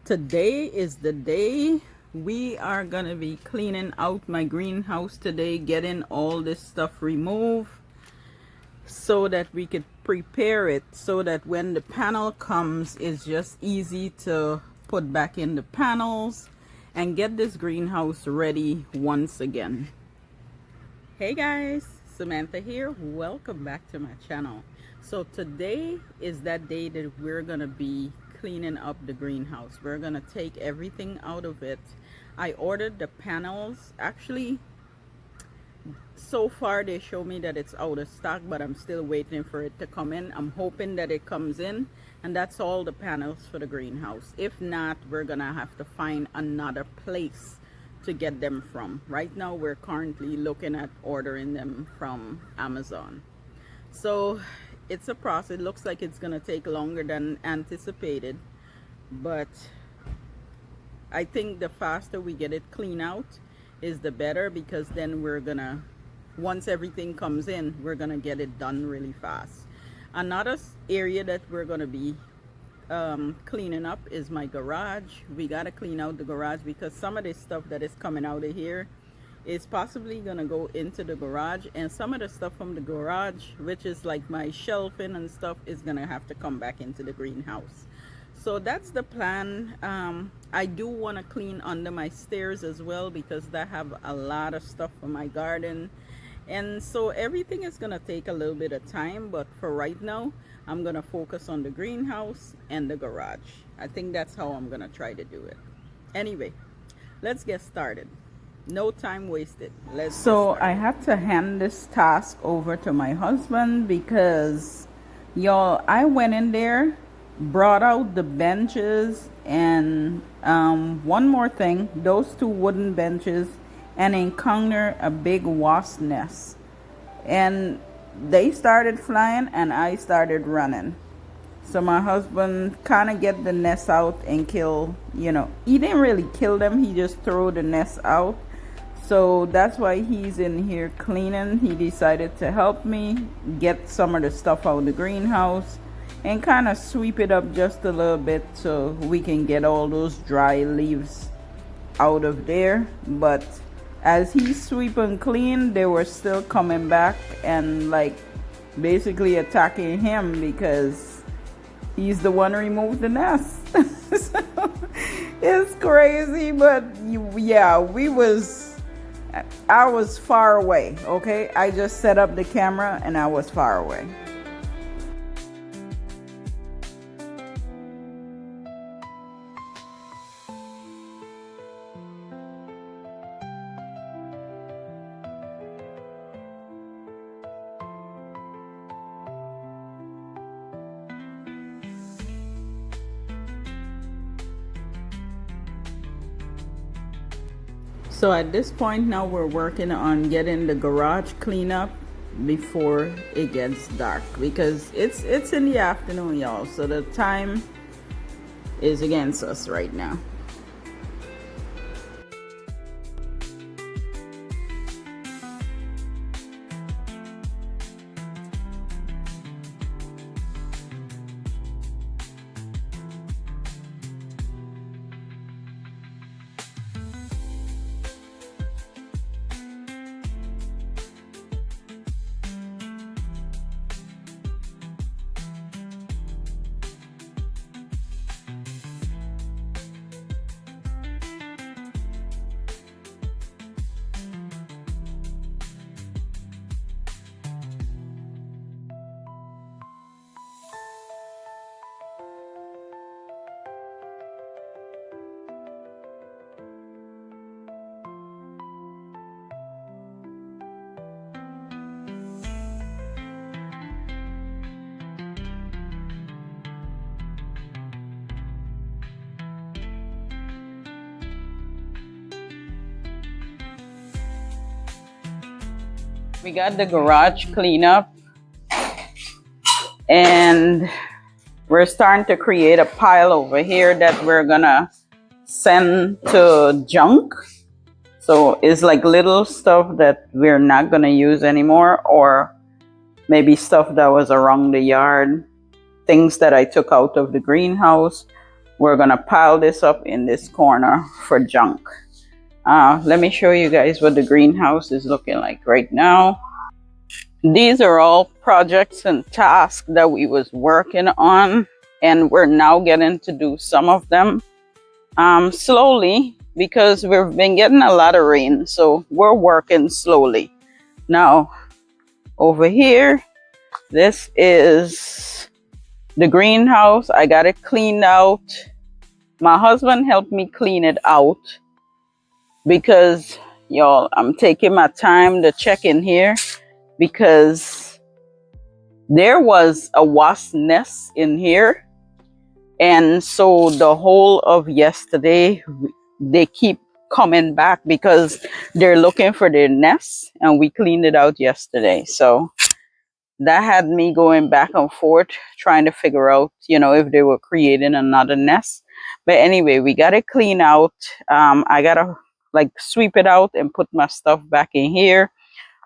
Today is the day we are gonna be cleaning out my greenhouse today, getting all this stuff removed so that we could prepare it so that when the panel comes, it's just easy to put back in the panels and get this greenhouse ready once again. Hey guys, Samantha here. Welcome back to my channel. So today is that day that we're gonna be cleaning up the greenhouse. We're gonna take everything out of it. I ordered the panels. Actually, so far they show me that it's out of stock, but I'm still waiting for it to come in. I'm hoping that it comes in, and that's all the panels for the greenhouse. If not, we're gonna have to find another place to get them from. Right now we're currently looking at ordering them from Amazon. So it's a process. It looks like it's gonna take longer than anticipated, but I think the faster we get it clean out is the better, because then we're gonna, once everything comes in, we're gonna get it done really fast. Another area that we're gonna be cleaning up is my garage. We gotta clean out the garage because some of this stuff that is coming out of here is possibly gonna go into the garage, and some of the stuff from the garage, which is like my shelving and stuff, is gonna have to come back into the greenhouse. So that's the plan. I do want to clean under my stairs as well, because I have a lot of stuff for my garden, and so everything is gonna take a little bit of time, but for right now I'm gonna focus on the greenhouse and the garage. I think that's how I'm gonna try to do it. Anyway, let's get started. No time wasted. So I have to hand this task over to my husband, because y'all, I went in there, brought out the benches, and one more thing, those two wooden benches, and encountered a big wasp nest, and they started flying and I started running. So my husband kind of get the nest out and kill, he didn't really kill them, he just threw the nest out. So that's why he's in here cleaning. He decided to help me get some of the stuff out of the greenhouse and kind of sweep it up just a little bit so we can get all those dry leaves out of there. But as he's sweeping clean, they were still coming back and like basically attacking him, because he's the one who removed the nest. So, it's crazy, but yeah, I was far away, okay? I just set up the camera and I was far away. So at this point now we're working on getting the garage cleaned up before it gets dark, because it's in the afternoon, y'all, so the time is against us right now. We got the garage cleaned up, and we're starting to create a pile over here that we're gonna send to junk. So it's like little stuff that we're not gonna use anymore, or maybe stuff that was around the yard, things that I took out of the greenhouse, we're gonna pile this up in this corner for junk. Let me show you guys what the greenhouse is looking like right now. These are all projects and tasks that we was working on, and we're now getting to do some of them slowly because we've been getting a lot of rain, so we're working slowly. Now, over here, this is the greenhouse. I got it cleaned out. My husband helped me clean it out because, y'all, I'm taking my time to check in here because there was a wasp nest in here. And so the whole of yesterday, they keep coming back because they're looking for their nests, and we cleaned it out yesterday. So that had me going back and forth trying to figure out, if they were creating another nest. But anyway, we got it clean out. I gotta like sweep it out and put my stuff back in here.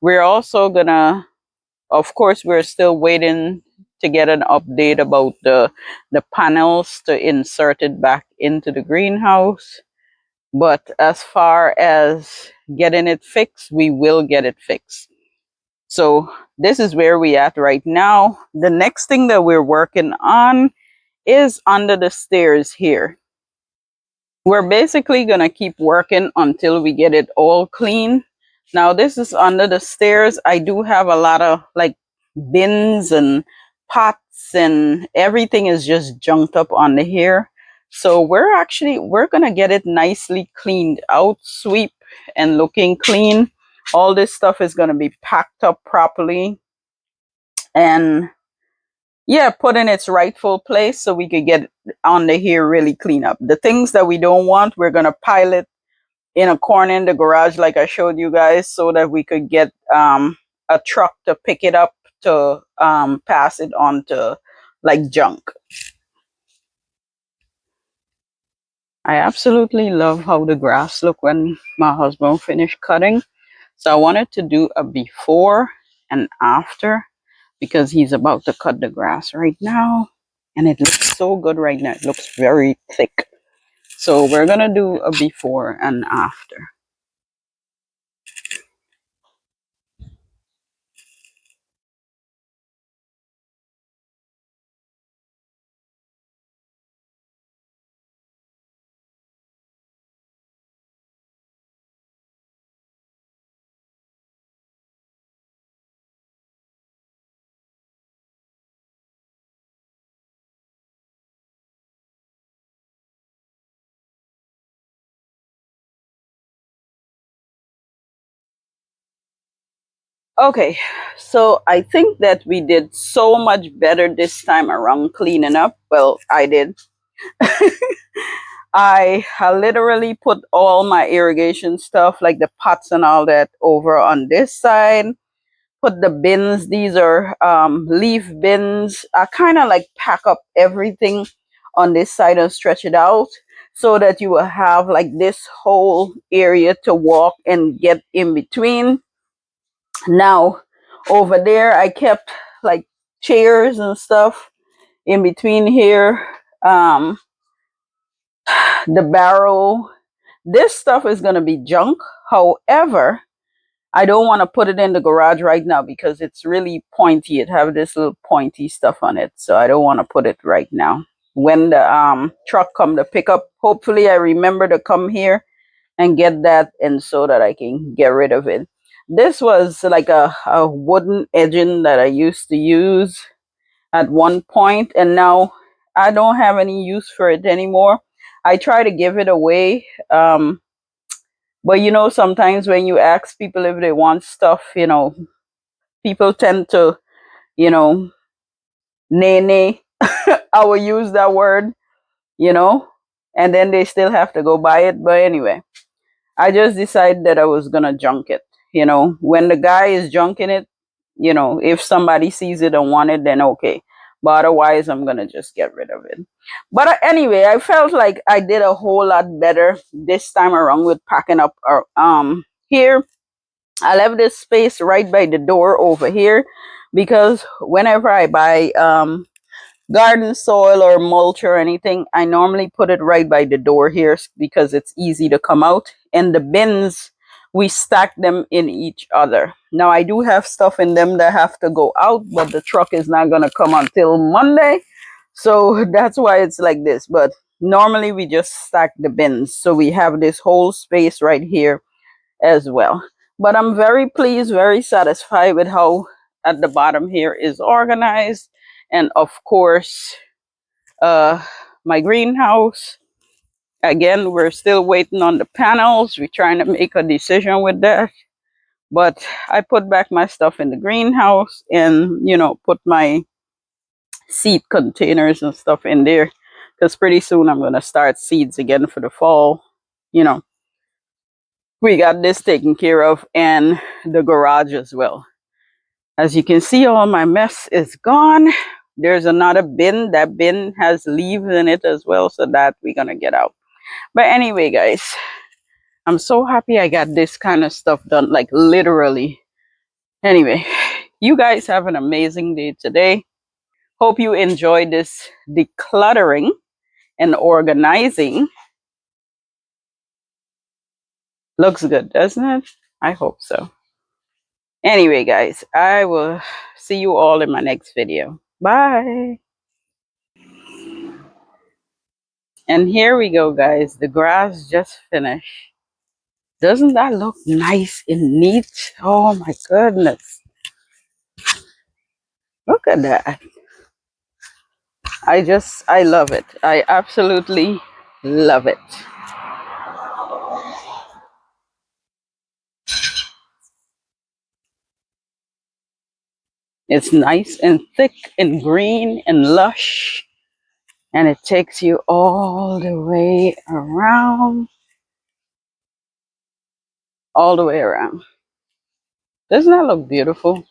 We're also gonna, of course, we're still waiting to get an update about the panels to insert it back into the greenhouse. But as far as getting it fixed, we will get it fixed. So this is where we at right now. The next thing that we're working on is under the stairs here. We're basically gonna keep working until we get it all clean. Now this is under the stairs. I do have a lot of like bins and pots, and everything is just junked up under here. So we're gonna get it nicely cleaned out, sweep and looking clean. All this stuff is gonna be packed up properly and yeah, put in its rightful place so we could get under here really clean up. The things that we don't want, we're gonna pile it in a corner in the garage like I showed you guys so that we could get a truck to pick it up to pass it on to like junk. I absolutely love how the grass look when my husband finished cutting. So I wanted to do a before and after because he's about to cut the grass right now. And it looks so good right now. It looks very thick. So we're going to do a before and after. Okay, so I think that we did so much better this time around cleaning up. Well, I did. I literally put all my irrigation stuff, like the pots and all that, over on this side. Put the bins, these are leaf bins. I kind of like pack up everything on this side and stretch it out so that you will have like this whole area to walk and get in between. Now, over there, I kept like chairs and stuff in between here. The barrel. This stuff is going to be junk. However, I don't want to put it in the garage right now because it's really pointy. It have this little pointy stuff on it. So I don't want to put it right now. When the truck come to pick up, hopefully I remember to come here and get that and so that I can get rid of it. This was like a wooden edging that I used to use at one point, and now I don't have any use for it anymore. I try to give it away. But sometimes when you ask people if they want stuff, people tend to, you know, nay, nay. I will use that word, you know, and then they still have to go buy it. But anyway, I just decided that I was going to junk it. When the guy is junking it, if somebody sees it and want it, then okay. But otherwise, I'm going to just get rid of it. But anyway, I felt like I did a whole lot better this time around with packing up here. I left this space right by the door over here because whenever I buy garden soil or mulch or anything, I normally put it right by the door here because it's easy to come out. And the bins, we stack them in each other. Now I do have stuff in them that have to go out, but the truck is not going to come until Monday. So that's why it's like this. But normally we just stack the bins. So we have this whole space right here as well. But I'm very pleased, very satisfied with how at the bottom here is organized. And of course, uh, my greenhouse. Again, we're still waiting on the panels. We're trying to make a decision with that. But I put back my stuff in the greenhouse and, put my seed containers and stuff in there. Because pretty soon I'm going to start seeds again for the fall. You know, we got this taken care of and the garage as well. As you can see, all my mess is gone. There's another bin. That bin has leaves in it as well, so that we're going to get out. But anyway, guys, I'm so happy I got this kind of stuff done, like literally. Anyway, you guys have an amazing day today. Hope you enjoyed this decluttering and organizing. Looks good, doesn't it? I hope so. Anyway, guys, I will see you all in my next video. Bye. And here we go, guys. The grass just finished. Doesn't that look nice and neat? Oh my goodness. Look at that. I love it. I absolutely love it. It's nice and thick and green and lush. And it takes you all the way around. All the way around. Doesn't that look beautiful?